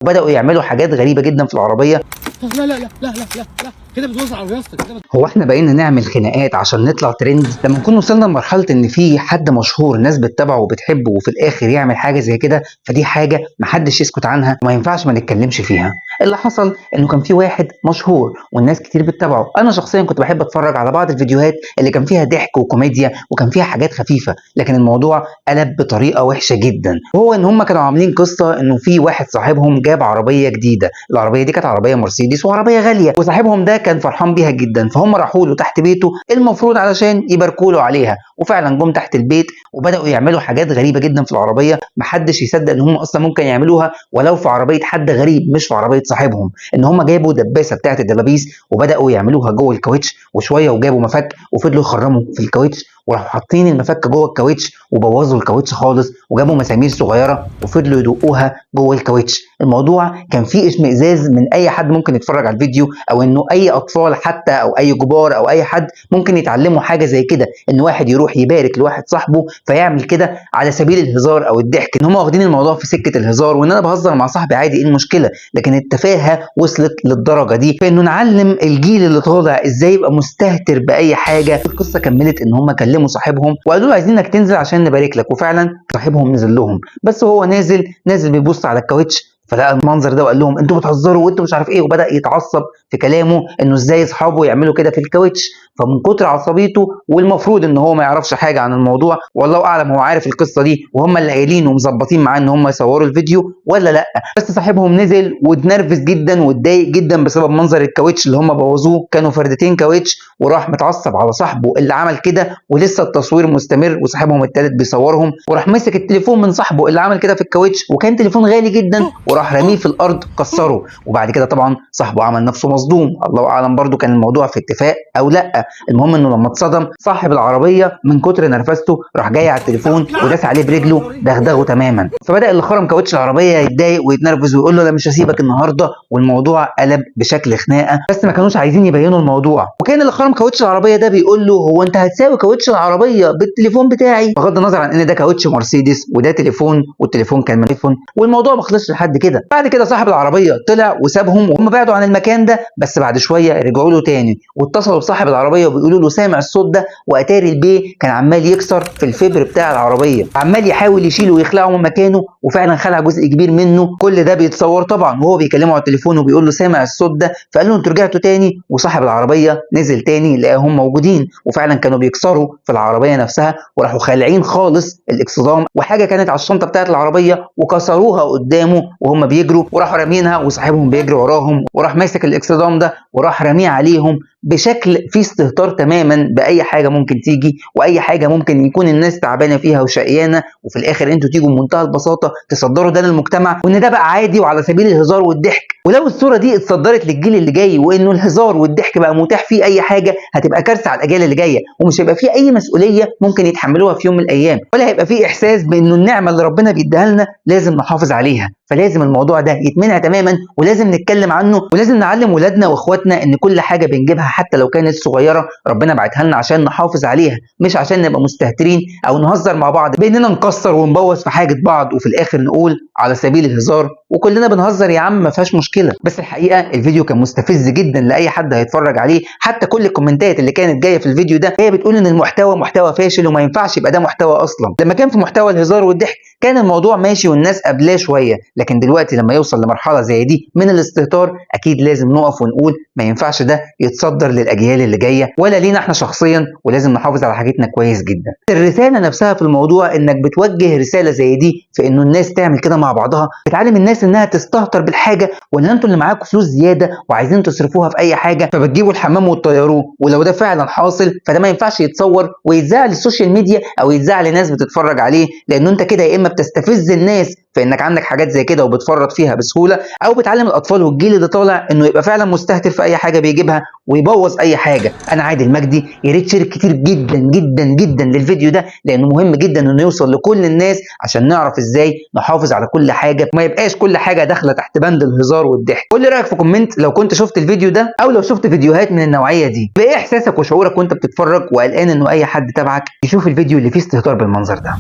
وبداوا يعملوا حاجات غريبه جدا في العربيه. لا لا لا لا لا لا لا كده بتوزع على رياضتك كده. هو احنا بقينا نعمل خناقات عشان نطلع ترند؟ لما نكون وصلنا لمرحله ان في حد مشهور الناس بتتابعه وبتحبه وفي الاخر يعمل حاجه زي كده، فدي حاجه محدش يسكت عنها وما ينفعش ما نتكلمش فيها. اللي حصل انه كان في واحد مشهور والناس كتير بتتابعه. انا شخصيا كنت بحب اتفرج على بعض الفيديوهات اللي كان فيها ضحك وكوميديا وكان فيها حاجات خفيفه، لكن الموضوع قلب بطريقه وحشه جدا. وهو ان هم كانوا عاملين قصه انه في واحد صاحبهم جاب عربيه جديده، العربيه دي كانت عربيه مرسيدس وعربيه غاليه، وصاحبهم ده كان فرحان بيها جدا، فهم راحوا له تحت بيته المفروض علشان يباركوا له عليها. وفعلا جم تحت البيت وبداوا يعملوا حاجات غريبه جدا في العربيه محدش يصدق ان هم اصلا ممكن يعملوها ولو في عربيه حد غريب مش في عربيه صاحبهم. ان هم جابوا دباسه بتاعت الدبابيس وبداوا يعملوها جوه الكاوتش، وشويه وجابوا مفك وفضلوا يخرموا في الكاوتش وراحوا حاطين المفك جوه الكاوتش وبوظوا الكاوتش خالص، وجابوا مسامير صغيره وفضلوا يدقوها جوه الكاوتش. الموضوع كان فيه اشمئزاز من اي حد ممكن يتفرج على الفيديو، او انه اي اطفال حتى او اي كبار او اي حد ممكن يتعلموا حاجه زي كده، ان واحد يروح يبارك لواحد صاحبه فيعمل كده على سبيل الهزار او الضحك، ان هم واخدين الموضوع في سكه الهزار وان انا بهزر مع صاحبي عادي، ايه المشكله؟ لكن التفاهه وصلت للدرجه دي في انه نعلم الجيل اللي طالع ازاي يبقى مستهتر باي حاجه. القصه كملت ان هم كلموا صاحبهم وقالوا له عايزينك تنزل عشان نبارك لك، وفعلا صاحبهم نزل لهم، بس هو نازل بيبص على الكاوتش فلقى المنظر ده وقال لهم انتوا بتهزروا وانتوا مش عارف ايه، وبدا يتعصب في كلامه انه ازاي اصحابه يعملوا كده في الكاوتش. فمن كتر عصبيته، والمفروض ان هو ما يعرفش حاجه عن الموضوع، والله اعلم هو عارف القصه دي وهم اللي قايلين ومظبطين معاه ان هم يصوروا الفيديو ولا لا، بس صاحبهم نزل واتنرفز جدا واتضايق جدا بسبب منظر الكاوتش اللي هم بوظوه. كانوا فردتين كاوتش وراح متعصب على صاحبه اللي عمل كده، ولسه التصوير مستمر وصاحبهم التالت بيصورهم، وراح مسك التليفون من صاحبه اللي عمل كده في الكاوتش وكان تليفون غالي جدا وراح رميه في الارض كسره. وبعد كده طبعا صاحبه عمل نفسه مصدوم، الله اعلم برضو كان الموضوع في اتفاق او لا. المهم انه لما اتصدم صاحب العربيه من كتر نرفزته راح جاي على التليفون وداس عليه برجله دغدغه تماما. فبدا اللي خرم كاوتش العربيه يتضايق ويتنرفز ويقول له انا مش هسيبك النهارده، والموضوع قلب بشكل خناقه، بس ما كانوش عايزين يبينوا الموضوع. وكان اللي خرم كاوتش العربيه ده بيقول له هو انت هتساوي كاوتش العربيه بالتليفون بتاعي؟ بغض النظر عن ان ده كاوتش مرسيدس وده تليفون والتليفون كان من ايفون، والموضوع ما خلصش لحد كده. بعد كده صاحب العربيه طلع وسابهم وهم بعدوا عن المكان ده، بس بعد شويه رجعوا له تاني واتصلوا بصاحب العربيه وبيقولوا له سامع الصوت ده؟ واتاري البيه كان عمال يكسر في الفبر بتاع العربيه، عمال يحاول يشيله ويخلعه من مكانه، وفعلا خلع جزء كبير منه. كل ده بيتصور طبعا وهو بيكلمه على التليفون وبيقول له سامع الصوت ده؟ فقال له انتوا رجعتوا تاني؟ وصاحب العربيه نزل تاني لقاهم موجودين وفعلا كانوا بيكسروا في العربيه نفسها، وراحوا خالعين خالص الاكسدام وحاجه كانت على الشنطه بتاعت العربيه وكسروها قدامه وهم بيجروا، وراحوا رامينها وصاحبهم بيجري وراهم وراح ماسك الاكسدام ده وراح راميه عليهم بشكل فيه استهتار تماما باي حاجه ممكن تيجي واي حاجه ممكن يكون الناس تعبانه فيها وشقيانه، وفي الاخر انتوا تيجوا بمنتهى البساطه تصدروا ده للمجتمع وان ده بقى عادي وعلى سبيل الهزار والضحك. ولو الصوره دي اتصدرت للجيل اللي جاي وانه الهزار والضحك بقى متاح فيه اي حاجه، هتبقى كارثه على الاجيال اللي جايه، ومش هيبقى فيه اي مسؤوليه ممكن يتحملوها في يوم من الايام، ولا هيبقى فيه احساس بانه النعمه اللي ربنا بيديها لنا لازم نحافظ عليها. فلازم الموضوع ده يتمنع تماما ولازم نتكلم عنه، ولازم نعلم ولادنا واخواتنا ان كل حاجه بنجيبها حتى لو كانت صغيره ربنا بعتها لنا عشان نحافظ عليها، مش عشان نبقى مستهترين او نهزر مع بعض باننا نكسر ونبوظ في حاجه بعض وفي الاخر نقول على سبيل الهزار وكلنا بنهزر يا عم ما فيهاش مشكله. بس الحقيقه الفيديو كان مستفز جدا لاي حد هيتفرج عليه، حتى كل الكومنتات اللي كانت جايه في الفيديو ده هي بتقول ان المحتوى محتوى فاشل وما ينفعش يبقى ده محتوى اصلا. لما كان في محتوى الهزار والضحك كان الموضوع ماشي والناس قابلاه شويه، لكن دلوقتي لما يوصل لمرحله زي دي من الاستهتار اكيد لازم نقف ونقول ما ينفعش ده يتصدر للاجيال اللي جايه ولا لينا احنا شخصيا، ولازم نحافظ على حاجتنا كويس جدا. الرساله نفسها في الموضوع انك بتوجه رساله زي دي في انه الناس تعمل كده مع بعضها، بتعلم الناس انها تستهتر بالحاجه، ولا انتوا اللي معاكم فلوس زياده وعايزين تصرفوها في اي حاجه فبتجيبوا الحمام وتطيروه، ولو ده فعلا حاصل فده ما ينفعش يتصور ويتذاع للسوشيال ميديا او يتذاع لناس بتتفرج عليه، لانه انت كده يا اما بتستفز الناس في انك عندك حاجات زي كده وبتفرط فيها بسهوله، او بتعلم الاطفال والجيل اللي طالع انه يبقى فعلا مستهتر في اي حاجه بيجيبها ويبوظ اي حاجه. انا عادل مجدي، يا ريت تشارك كتير جدا جدا جدا للفيديو ده لانه مهم جدا انه يوصل لكل الناس عشان نعرف ازاي نحافظ على كل حاجه وما يبقاش كل حاجه داخله تحت بند الهزار والضحك. قول لي رايك في كومنت لو كنت شفت الفيديو ده او لو شفت فيديوهات من النوعيه دي، بايه احساسك وشعورك وانت بتتفرج وقلقان انه اي حد تبعك يشوف الفيديو اللي فيه استهتار بالمنظر ده.